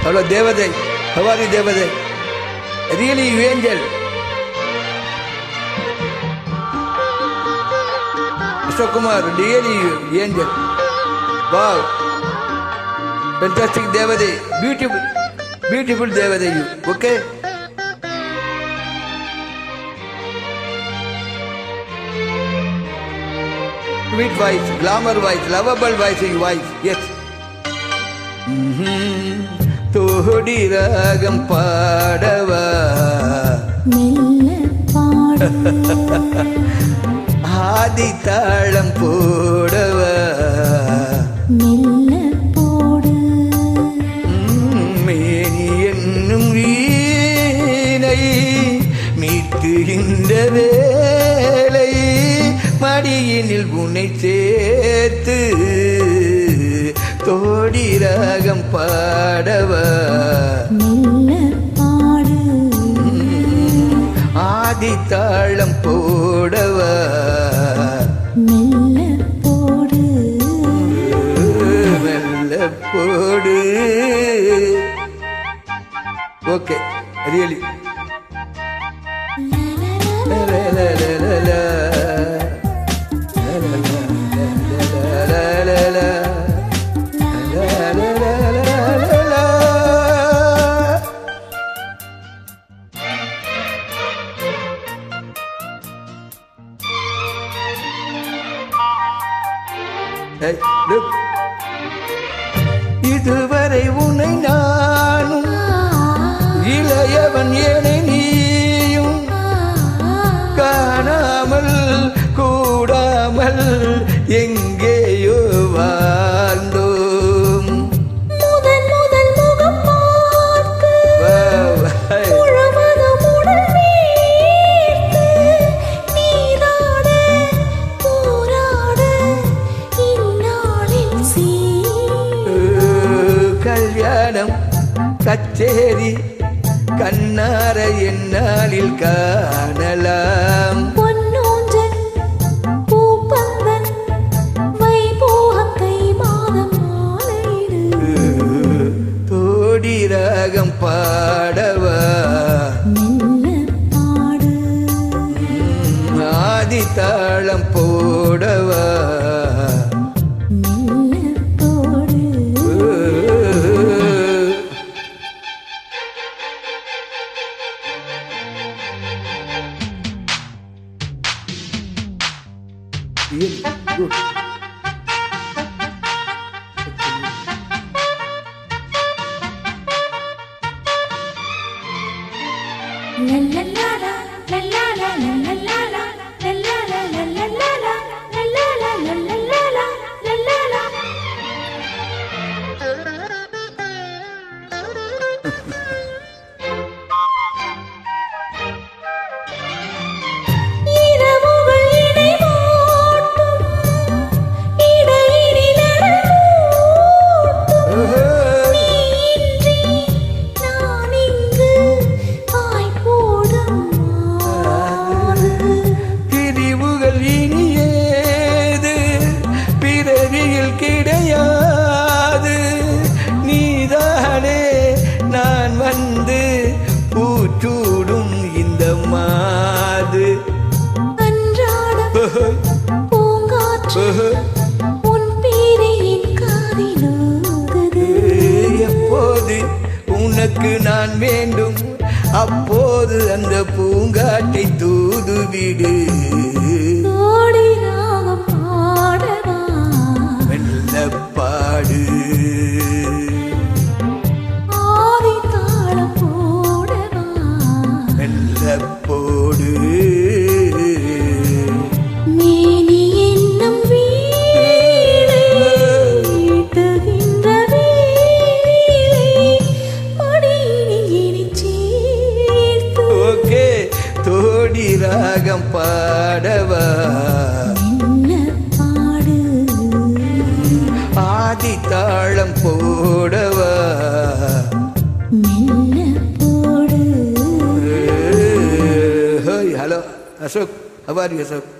Hello, Devade. How are you, Devade? Really, you angel. Mr. Kumar, really, you angel. Wow. Fantastic, Devade. Beautiful. Beautiful, Devade, you. Okay? Sweet voice, glamour voice, lovable voice, your voice. Yes. Todi ராகம் பாடவா ஆதி தாளம் போடவா மேனி என்னும் வீணை மீட்டுகின்ற வேலை மடியினில் உன்னை சேர்த்து தோடி ராகம் பாடவா ஆதி தாளம் போடவா மெல்ல போடு ஓகே ரியலி இதுவரை உன்னை நானும் இளையவன் ஏனை நீயும் காணாமல் கூடாமல் எங்கேயோ வாழ்ந்தோம் கல்யாணம் கச்சேரி கண்ணார என்னாலில் காணலாம் தோடி ராகம் பாடவா ஆதி தாளம் போடவா Good. கிடையாது நீதானே நான் வந்து பூச்சூடும் இந்த மாது எப்போது உனக்கு நான் வேண்டும் அப்போது அந்த பூங்காட்டை தூதுவிடு பாடு ஆதி தாளம் போடவா மெல்ல போடு மேனி என்னும் வீணை மீட்டுகின்ற வேளை மடியினில் சேர்த்து ஓகே தோடி ராகம் பாடவா ஆதி தாளம் போடவா hello Ashok how are you, Ashok?